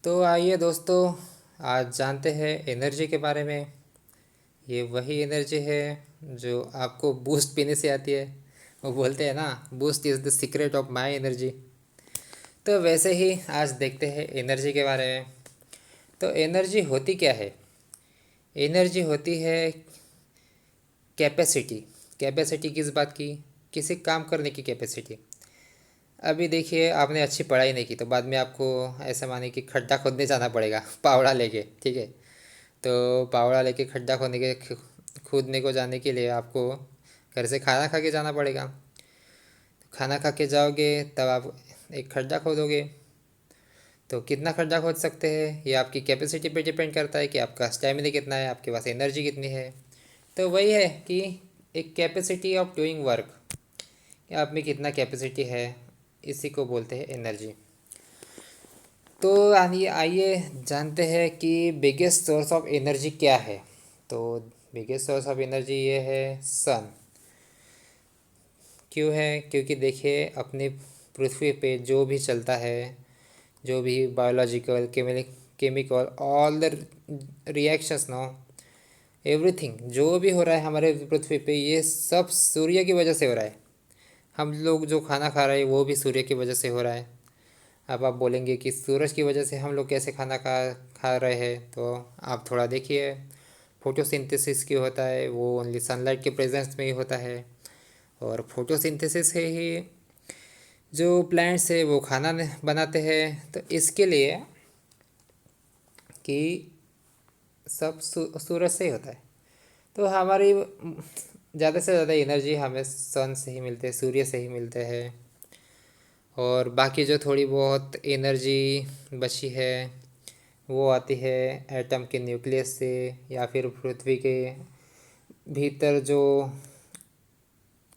तो आइए दोस्तों, आज जानते हैं एनर्जी के बारे में। ये वही एनर्जी है जो आपको बूस्ट पीने से आती है। वो बोलते हैं ना, boost is the secret of my energy. तो वैसे ही आज देखते हैं एनर्जी के बारे में। तो एनर्जी होती क्या है? एनर्जी होती है कैपेसिटी। कैपेसिटी किस बात की? किसी काम करने की कैपेसिटी। अभी देखिए, आपने अच्छी पढ़ाई नहीं की तो बाद में आपको ऐसा माने कि खड्डा खोदने जाना पड़ेगा पावड़ा लेके, ठीक है। तो पावड़ा लेके खड्डा खोदने को जाने के लिए आपको घर से खाना खा के जाना पड़ेगा। खाना खा के जाओगे तब आप एक खड्डा खोदोगे। तो कितना खड्डा खोद सकते हैं ये आपकी कैपेसिटी पे डिपेंड करता है कि आपका स्टेमिना कितना है, आपके पास एनर्जी कितनी है। तो वही है कि एक कैपेसिटी ऑफ डूइंग वर्क, कि आप में कितना कैपेसिटी है, इसी को बोलते हैं एनर्जी। तो आइए आइए जानते हैं कि बिगेस्ट सोर्स ऑफ एनर्जी क्या है। तो बिगेस्ट सोर्स ऑफ एनर्जी ये है सन। क्यों है? क्योंकि देखिए, अपने पृथ्वी पे जो भी चलता है, जो भी biological chemical all the reactions no, everything जो भी हो रहा है हमारे पृथ्वी पे, ये सब सूर्य की वजह से हो रहा है। हम लोग जो खाना खा रहे हैं वो भी सूर्य की वजह से हो रहा है। अब आप बोलेंगे कि सूरज की वजह से हम लोग कैसे खाना खा खा रहे हैं, तो आप थोड़ा देखिए। फोटोसिंथेसिस क्यों होता है? वो ओनली सनलाइट के प्रेजेंस में ही होता है। और फोटोसिंथेसिस से ही जो प्लांट्स है वो खाना बनाते हैं। तो इसके लिए कि सब सूरज से ही होता है। तो हमारी ज़्यादा से ज़्यादा एनर्जी हमें सन से ही मिलते हैं, सूर्य से ही मिलते हैं। और बाकी जो थोड़ी बहुत एनर्जी बची है वो आती है एटम के न्यूक्लियस से, या फिर पृथ्वी के भीतर जो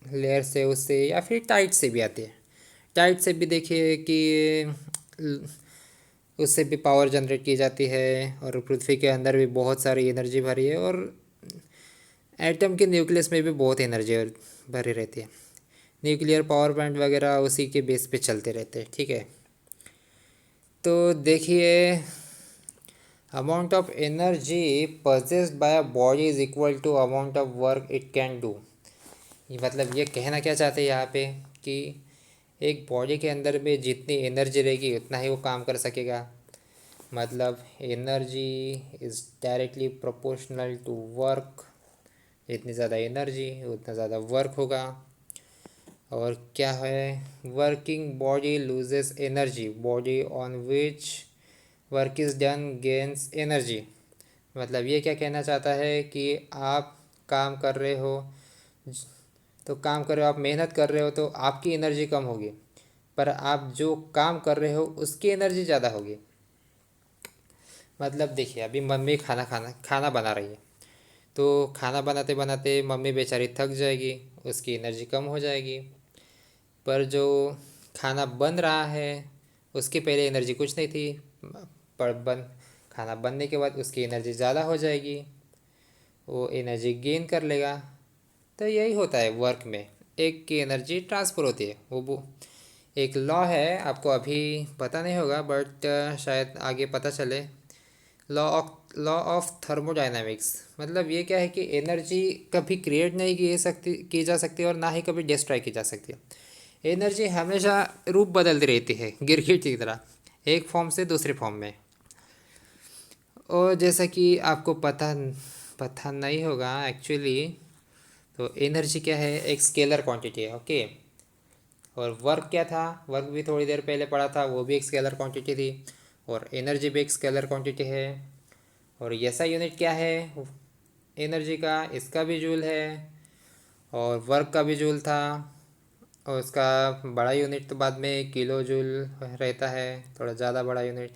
लेयर्स है उससे, या फिर टाइड से भी आती है। टाइड से भी देखिए कि उससे भी पावर जनरेट की जाती है। और पृथ्वी के अंदर भी बहुत सारी एनर्जी भरी है, और एटम के न्यूक्लियस में भी बहुत एनर्जी भरी रहती है। न्यूक्लियर पावर प्लांट वगैरह उसी के बेस पे चलते रहते हैं, ठीक है। तो देखिए, amount of energy possessed by a body is equal to amount of work it can do. ये मतलब ये कहना क्या चाहते हैं यहाँ पे कि एक बॉडी के अंदर में जितनी एनर्जी रहेगी उतना ही वो काम कर सकेगा। मतलब energy is directly proportional to work. जितनी ज़्यादा एनर्जी उतना ज़्यादा वर्क होगा। और क्या है? Working body loses energy, body on which work is done gains energy. मतलब ये क्या कहना चाहता है कि आप काम कर रहे हो, तो काम कर रहे हो, आप मेहनत कर रहे हो तो आपकी एनर्जी कम होगी, पर आप जो काम कर रहे हो उसकी एनर्जी ज़्यादा होगी। मतलब देखिए, अभी मम्मी खाना बना रही है, तो खाना बनाते बनाते मम्मी बेचारी थक जाएगी, उसकी एनर्जी कम हो जाएगी। पर जो खाना बन रहा है उसकी पहले एनर्जी कुछ नहीं थी, पर खाना बनने के बाद उसकी एनर्जी ज़्यादा हो जाएगी, वो एनर्जी गेन कर लेगा। तो यही होता है वर्क में, एक की एनर्जी ट्रांसफ़र होती है। वो एक लॉ है, आपको अभी पता नहीं होगा बट शायद आगे पता चले। Law of thermodynamics. मतलब ये क्या है कि एनर्जी कभी क्रिएट नहीं की जा सकती और ना ही कभी डिस्ट्रॉय की जा सकती। एनर्जी हमेशा रूप बदलती रहती है गिरगिट की तरह, एक फॉर्म से दूसरे फॉर्म में। और जैसा कि आपको पता पता नहीं होगा एक्चुअली, तो एनर्जी क्या है? एक स्केलर क्वांटिटी है, ओके। और वर्क क्या था? वर्क भी थोड़ी देर पहले पढ़ा था, वो भी एक स्केलर क्वांटिटी थी। और एनर्जी भी एक स्केलर क्वांटिटी है। और ऐसा यूनिट क्या है एनर्जी का? इसका भी जूल है, और वर्क का भी जूल था। और उसका बड़ा यूनिट तो बाद में किलो जूल रहता है, थोड़ा ज़्यादा बड़ा यूनिट।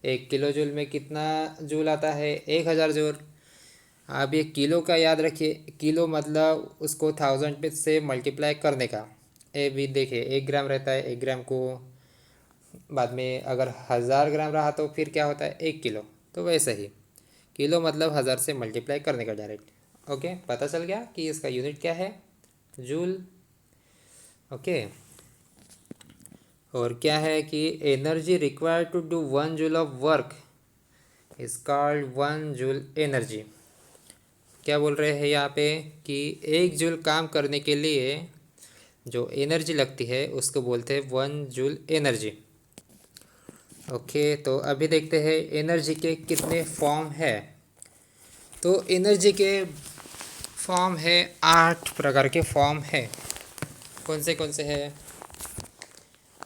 एक किलो जूल में कितना जूल आता है? 1000 जूल। आप ये किलो का याद रखिए, किलो मतलब उसको 1000 पे से मल्टीप्लाई करने का। ए भी देखिए, 1 ग्राम रहता है, 1 ग्राम को बाद में अगर 1000 ग्राम रहा तो फिर क्या होता है? 1 किलो। तो वैसे ही किलो मतलब 1000 से मल्टीप्लाई करने का डायरेक्ट। ओके, पता चल गया कि इसका यूनिट क्या है? जूल। ओके। और क्या है कि energy required to do 1 joule of work is called 1 joule energy. क्या बोल रहे हैं यहाँ पे कि 1 जूल काम करने के लिए जो एनर्जी लगती है उसको बोलते हैं 1 जूल एनर्जी। ओके, तो अभी देखते हैं एनर्जी के कितने फॉर्म है। तो एनर्जी के फॉर्म है 8 प्रकार के फॉर्म है। कौन से है?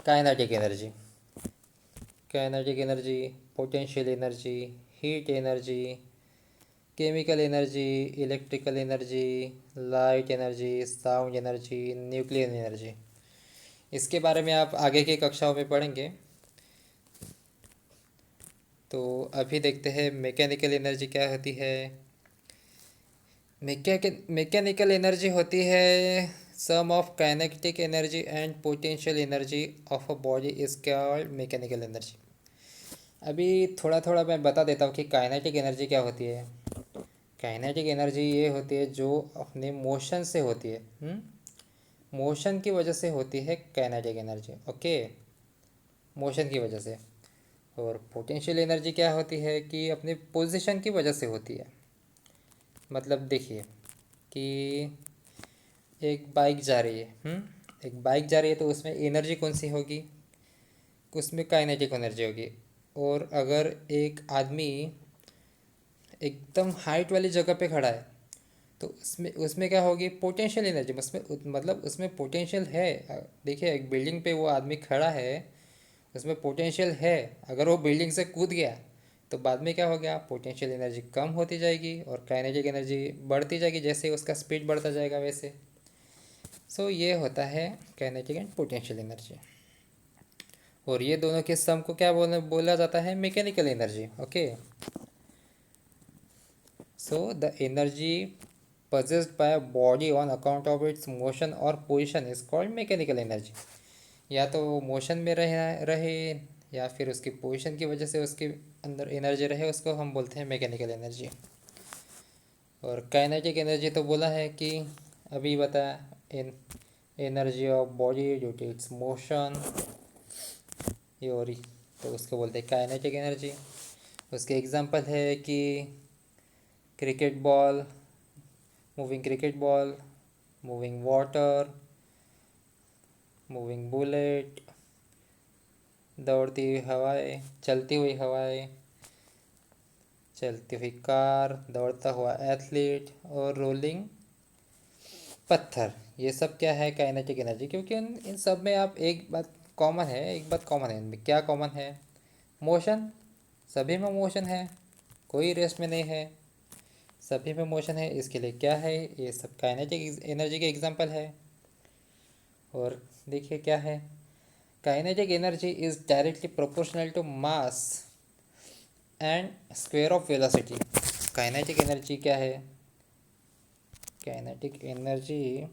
Kinetic energy, kinetic energy, potential energy, heat energy, chemical energy, electrical energy, light energy, sound energy, nuclear energy. इसके बारे में आप आगे की कक्षाओं में पढ़ेंगे। तो अभी देखते हैं मैकेनिकल एनर्जी क्या होती है। मैकेनिकल एनर्जी होती है sum of kinetic energy and potential energy of a body is called mechanical energy. अभी थोड़ा थोड़ा मैं बता देता हूँ कि काइनेटिक एनर्जी क्या होती है। काइनेटिक एनर्जी ये होती है जो अपने मोशन से होती है, मोशन की वजह से होती है काइनेटिक एनर्जी। ओके, मोशन की वजह से। और पोटेंशियल एनर्जी क्या होती है कि अपने पोजीशन की वजह से होती है। मतलब देखिए कि एक बाइक जा रही है, एक बाइक जा रही है तो उसमें एनर्जी कौन सी होगी? उसमें काइनेटिक एनर्जी होगी। और अगर एक आदमी एकदम हाइट वाली जगह पे खड़ा है तो उसमें उसमें क्या होगी? Potential energy. उसमें मतलब उसमें पोटेंशियल है। देखिए एक बिल्डिंग पे वो आदमी खड़ा है, उसमें पोटेंशियल है। अगर वो बिल्डिंग से कूद गया तो बाद में क्या हो गया? पोटेंशियल एनर्जी कम होती जाएगी और काइनेटिक एनर्जी बढ़ती जाएगी। जैसे उसका स्पीड बढ़ता जाएगा वैसे। सो ये होता है काइनेटिक एंड पोटेंशियल एनर्जी। और ये दोनों के सम को क्या बोला जाता है? Mechanical energy. Okay, so the energy possessed by a body on account of its motion or position is called mechanical energy। या तो वो मोशन में रहे या फिर उसकी पोजीशन की वजह से उसके अंदर एनर्जी रहे, उसको हम बोलते हैं मैकेनिकल एनर्जी। और काइनेटिक एनर्जी तो बोला है कि अभी बताया, energy of body due to its motion, ये और तो उसको बोलते हैं काइनेटिक एनर्जी। उसके एग्जांपल है कि cricket ball, moving cricket ball, moving water, moving bullet, दौड़ती हुई हवाएं, चलती हुई हवाएं, चलती हुई कार, दौड़ता हुआ एथलीट और रोलिंग पत्थर। ये सब क्या है? Kinetic energy. क्योंकि इन सब में आप एक बात कॉमन है, इनमें क्या कॉमन है? मोशन। सभी में मोशन है, कोई रेस्ट में नहीं है, सभी में मोशन है। इसके लिए क्या है? ये सब काइनेटिक एनर्जी के एग्जांपल है। और देखिए क्या है, kinetic energy is directly proportional to mass and square of velocity. Kinetic energy क्या है? काइनेटिक एनर्जी,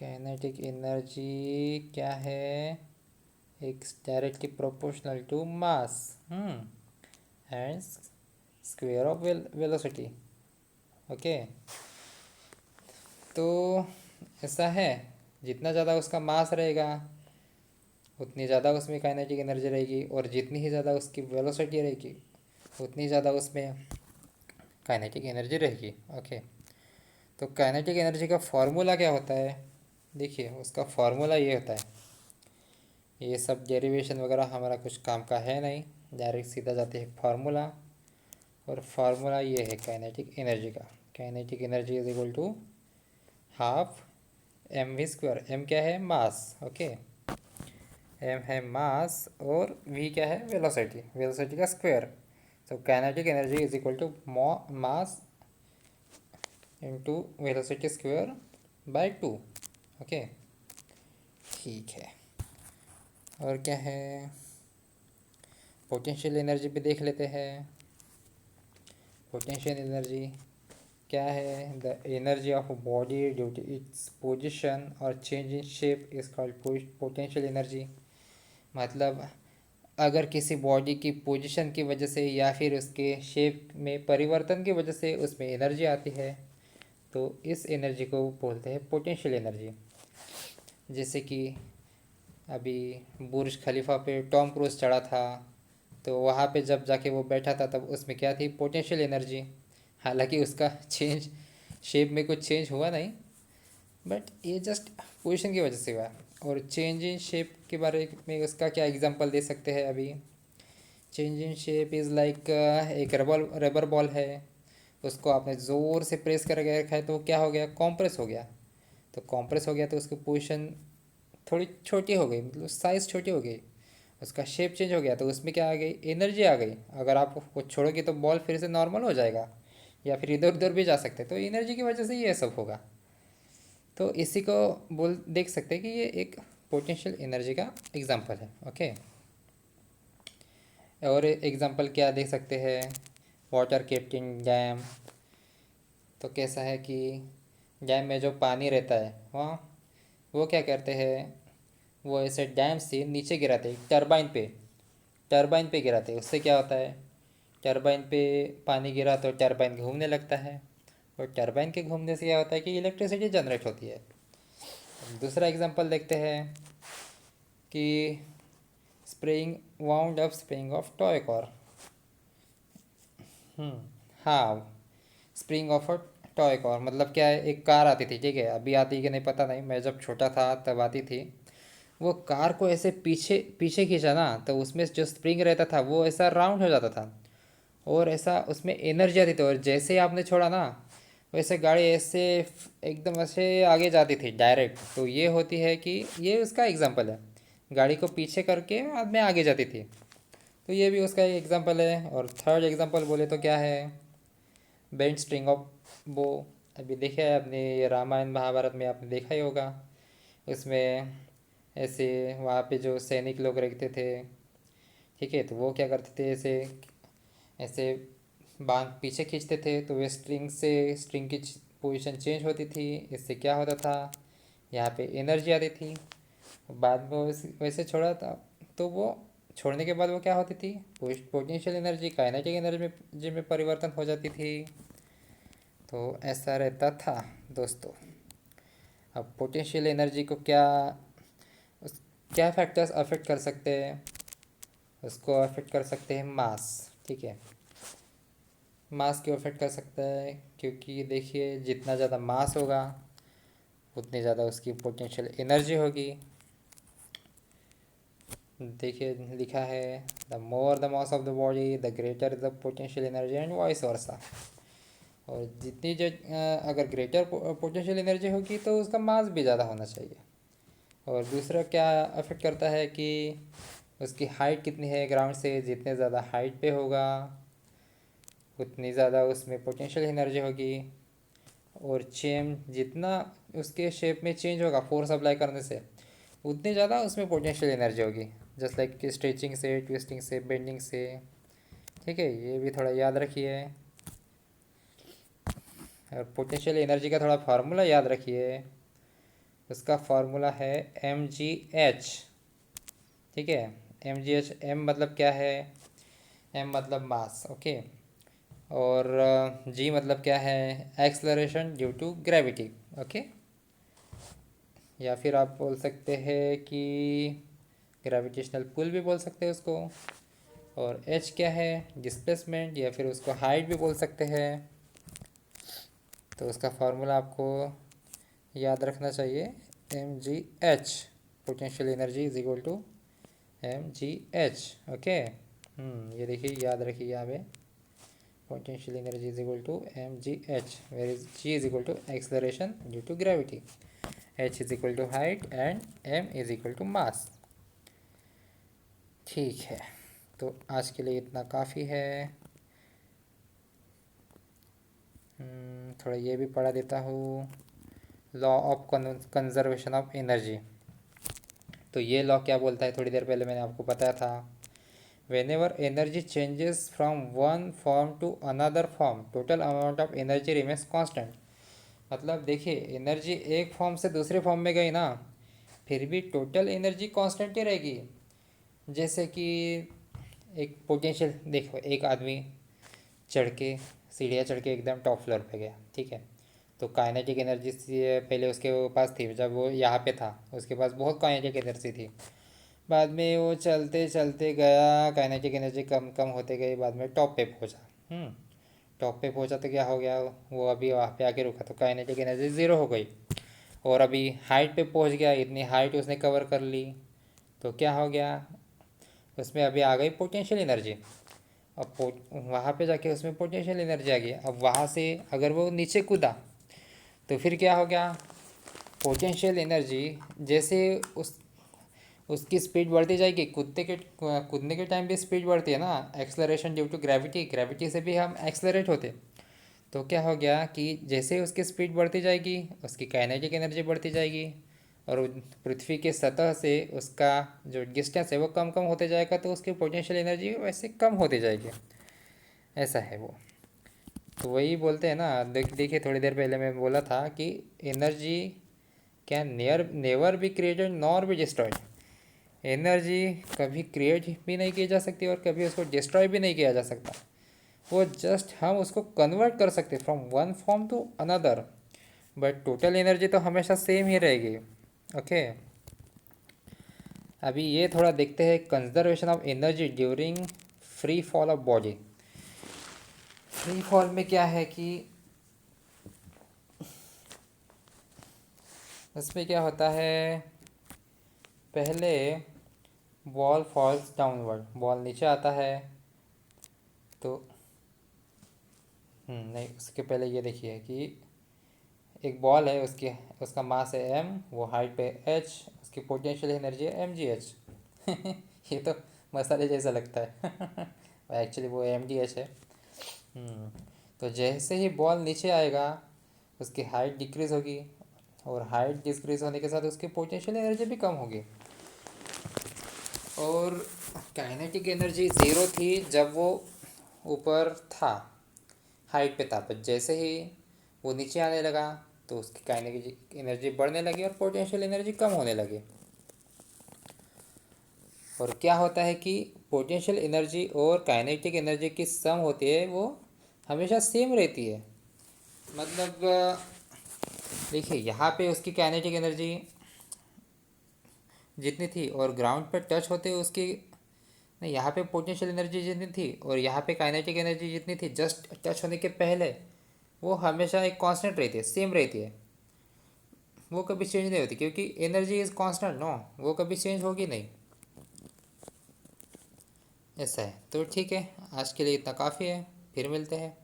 काइनेटिक एनर्जी क्या है? एक directly proportional to mass and square of velocity. Okay, तो ऐसा है, जितना ज़्यादा उसका मास रहेगा उतनी ज़्यादा उसमें काइनेटिक एनर्जी रहेगी, और जितनी ही ज़्यादा उसकी वेलोसिटी रहेगी उतनी ज़्यादा उसमें काइनेटिक एनर्जी रहेगी। ओके, तो काइनेटिक एनर्जी का फॉर्मूला क्या होता है? देखिए उसका फॉर्मूला ये होता है, ये सब डेरिवेशन वगैरह हमारा कुछ काम का है नहीं, डायरेक्ट सीधा जाते हैं फार्मूला। और फार्मूला ये है काइनेटिक एनर्जी का। Kinetic energy is equal to half m v square. M क्या है? मास। ओके, एम है मास और वी क्या है? वेलोसिटी, वेलोसिटी का स्क्वायर। तो kinetic energy is equal to mass into velocity square by 2। Okay, ठीक है। और क्या है? पोटेंशियल एनर्जी भी देख लेते हैं। पोटेंशियल एनर्जी क्या है? The energy of body due to its position और change in shape is called potential energy. मतलब अगर किसी बॉडी की पोजीशन की वजह से या फिर उसके शेप में परिवर्तन की वजह से उसमें एनर्जी आती है तो इस एनर्जी को बोलते हैं पोटेंशियल एनर्जी। जैसे कि अभी बुर्ज खलीफा पे टॉम क्रूज चढ़ा था, तो वहाँ पे जब जाके वो बैठा था तब उसमें क्या थी, पोटेंशियल एनर्जी। हालांकि उसका चेंज, शेप में कुछ चेंज हुआ नहीं, बट ये जस्ट पोजीशन की वजह से हुआ। और चेंज इन शेप के बारे में उसका क्या एग्जांपल दे सकते हैं अभी। Change in shape is like एक रबर रबर बॉल है, उसको आपने ज़ोर से प्रेस करके रखा है तो वो क्या हो गया, कॉम्प्रेस हो गया। तो कॉम्प्रेस हो गया तो उसकी पोजीशन थोड़ी छोटी हो गई, मतलब साइज़ छोटी हो गई, उसका शेप चेंज हो गया, तो उसमें क्या आ गई, एनर्जी आ गई। अगर आप वो छोड़ोगे तो बॉल फिर से नॉर्मल हो जाएगा, या फिर इधर उधर भी जा सकते हैं, तो एनर्जी की वजह से ये सब होगा। तो इसी को बोल देख सकते हैं कि ये एक पोटेंशियल एनर्जी का एग्जांपल है। ओके, और एग्जांपल क्या देख सकते हैं, वाटर केप्टिंग डैम। तो कैसा है कि डैम में जो पानी रहता है वहाँ, वो क्या करते हैं, वो ऐसे डैम से नीचे गिराते हैं टरबाइन पे गिराते हैं। उससे क्या होता है, टरबाइन पे पानी गिरा तो टरबाइन घूमने लगता है, और टरबाइन के घूमने से क्या होता है कि इलेक्ट्रिसिटी जनरेट होती है। दूसरा एग्जांपल देखते हैं कि spring wound up spring of toy car. हाँ, spring of a toy car मतलब क्या है, एक कार आती थी, ठीक है, अभी आती है कि नहीं पता नहीं, मैं जब छोटा था तब आती थी। वो कार को ऐसे पीछे पीछे खींचा ना, तो उसमें जो स्प्रिंग रहता था वो ऐसा राउंड हो जाता था, और ऐसा उसमें एनर्जी आती थी, और जैसे ही आपने छोड़ा ना, वैसे गाड़ी ऐसे एकदम ऐसे आगे जाती थी डायरेक्ट। तो ये होती है कि ये उसका एग्जांपल है, गाड़ी को पीछे करके बाद में आगे जाती थी। तो ये भी उसका एक एग्जांपल है। और थर्ड एग्जांपल बोले तो क्या है, बेंट स्ट्रिंग ऑफ बो। अभी देखा है आपने, ये रामायण महाभारत में आपने देखा ही होगा। उसमें ऐसे वहाँ पे जो सैनिक लोग रहते थे, ठीक है, तो वो क्या करते थे, ऐसे ऐसे बांध पीछे खींचते थे, तो वे स्ट्रिंग की पोजीशन चेंज होती थी। इससे क्या होता था, यहाँ पे एनर्जी आती थी। बाद में वैसे वैसे छोड़ा था, तो वो छोड़ने के बाद वो क्या होती थी, पोटेंशियल एनर्जी काइनेटिक एनर्जी में परिवर्तन हो जाती थी। तो ऐसा रहता था दोस्तों। अब पोटेंशियल एनर्जी को क्या, उस क्या फैक्टर्स अफेक्ट कर सकते हैं, उसको अफेक्ट कर सकते हैं मास, ठीक है। मास क्यों अफेक्ट कर सकता है, क्योंकि देखिए जितना ज़्यादा मास होगा उतनी ज़्यादा उसकी पोटेंशियल एनर्जी होगी। देखिए लिखा है, the more the mass of the body the greater the potential energy and vice versa. और जितनी जो अगर ग्रेटर पोटेंशियल एनर्जी होगी तो उसका मास भी ज़्यादा होना चाहिए। और दूसरा क्या अफेक्ट करता है कि उसकी हाइट कितनी है ग्राउंड से, जितने ज़्यादा हाइट पे होगा उतनी ज़्यादा उसमें पोटेंशियल एनर्जी होगी। और चेम जितना उसके शेप में चेंज होगा फोर्स अप्लाई करने से, उतनी ज़्यादा उसमें पोटेंशियल एनर्जी होगी, जस्ट लाइक कि स्ट्रेचिंग से, ट्विस्टिंग से, बेंडिंग से। ठीक है, ये भी थोड़ा याद रखिए। और पोटेंशियल एनर्जी का थोड़ा फार्मूला याद रखिए, उसका फार्मूला है mgh। ठीक है, mgh, m मतलब क्या है, m मतलब मास, ओके। और g मतलब क्या है, acceleration due to gravity, okay. या फिर आप बोल सकते हैं कि ग्रेविटेशनल पुल भी बोल सकते हैं उसको। और h क्या है, डिस्प्लेसमेंट, या फिर उसको हाइट भी बोल सकते हैं। तो उसका फार्मूला आपको याद रखना चाहिए, mgh, potential energy is equal to mgh, okay. ये देखिए याद रखिए यहाँ पे, potential energy is equal to mgh, where is g is equal to acceleration due to gravity, h is equal to height and m is equal to mass. ठीक है, तो आज के लिए इतना काफ़ी है। थोड़ा ये भी पढ़ा देता हूँ, law of conservation of energy. तो ये लॉ क्या बोलता है, थोड़ी देर पहले मैंने आपको बताया था, whenever energy changes from one form to another form total amount of energy remains constant. मतलब देखिए एनर्जी एक फॉर्म से दूसरे फॉर्म में गई ना, फिर भी टोटल एनर्जी कांस्टेंट ही रहेगी। जैसे कि एक पोटेंशियल देखो, एक आदमी चढ़ के सीढ़ियाँ चढ़ के एकदम टॉप फ्लोर पे गया, ठीक है, तो काइनेटिक एनर्जी से पहले उसके पास थी, जब वो यहाँ पे था उसके पास बहुत काइनेटिक एनर्जी थी। बाद में वो चलते चलते गया, काइनेटिक एनर्जी कम कम होते गई, बाद में टॉप पे पहुँचा। टॉप पे पहुँचा तो क्या हो गया, वो अभी वहाँ पे आके रुका तो काइनेटिक एनर्जी ज़ीरो हो गई। और अभी हाइट पे पहुँच गया, इतनी हाइट उसने कवर कर ली, तो क्या हो गया, उसमें अभी आ गई पोटेंशियल एनर्जी। अब वहाँ पे जाके उसमें पोटेंशियल एनर्जी आ गई। अब वहाँ से अगर वो नीचे कूदा तो फिर क्या हो गया, पोटेंशियल एनर्जी जैसे उसकी स्पीड बढ़ती जाएगी, कूदने के टाइम भी स्पीड बढ़ती है ना, acceleration due to gravity, gravity से भी हम एक्सलरेट होते। तो क्या हो गया कि जैसे उसकी स्पीड बढ़ती जाएगी उसकी काइनेटिक एनर्जी बढ़ती जाएगी, और पृथ्वी के सतह से उसका जो डिस्टेंस है वो कम कम होते जाएगा, तो उसकी पोटेंशियल एनर्जी वैसे कम होती जाएगी। ऐसा है वो। तो वही बोलते हैं ना, देखिए थोड़ी देर पहले मैं बोला था कि energy can never be created nor be destroyed. Energy कभी क्रिएट भी नहीं की जा सकती और कभी उसको डिस्ट्रॉय भी नहीं किया जा सकता। वो जस्ट हम उसको कन्वर्ट कर सकते from one form to another, but total energy तो हमेशा सेम ही रहेगी। ओके, अभी ये थोड़ा देखते हैं conservation of energy during free fall of body. Free fall में क्या है कि उसमें क्या होता है, पहले बॉल फॉल्स डाउनवर्ड, बॉल नीचे आता है तो नहीं, उसके पहले ये देखिए कि एक बॉल है, उसकी उसका मास है m, वो हाइट पे h, उसकी पोटेंशियल एनर्जी है mgh। ये तो मसाले जैसा लगता है एक्चुअली वो mgh है। तो जैसे ही बॉल नीचे आएगा उसकी हाइट डिक्रीज़ होगी, और हाइट डिक्रीज़ होने के साथ उसकी पोटेंशियल एनर्जी भी कम होगी। और काइनेटिक एनर्जी ज़ीरो थी जब वो ऊपर था, हाइट पे था, पर जैसे ही वो नीचे आने लगा तो उसकी काइनेटिक एनर्जी बढ़ने लगी और पोटेंशियल एनर्जी कम होने लगी। और क्या होता है कि पोटेंशियल एनर्जी और काइनेटिक एनर्जी की सम होती है, वो हमेशा सेम रहती है। मतलब देखिए यहाँ पे उसकी काइनेटिक एनर्जी जितनी थी और ग्राउंड पर टच होते उसकी, नहीं, यहाँ पे पोटेंशियल एनर्जी जितनी थी और यहाँ पे काइनेटिक एनर्जी जितनी थी जस्ट टच होने के पहले, वो हमेशा एक कांस्टेंट रहती है, सेम रहती है। वो कभी चेंज नहीं होती क्योंकि एनर्जी इज़ कांस्टेंट, नो, वो कभी चेंज होगी नहीं। ऐसा है। तो ठीक है, आज के लिए इतना काफ़ी है, फिर मिलते हैं।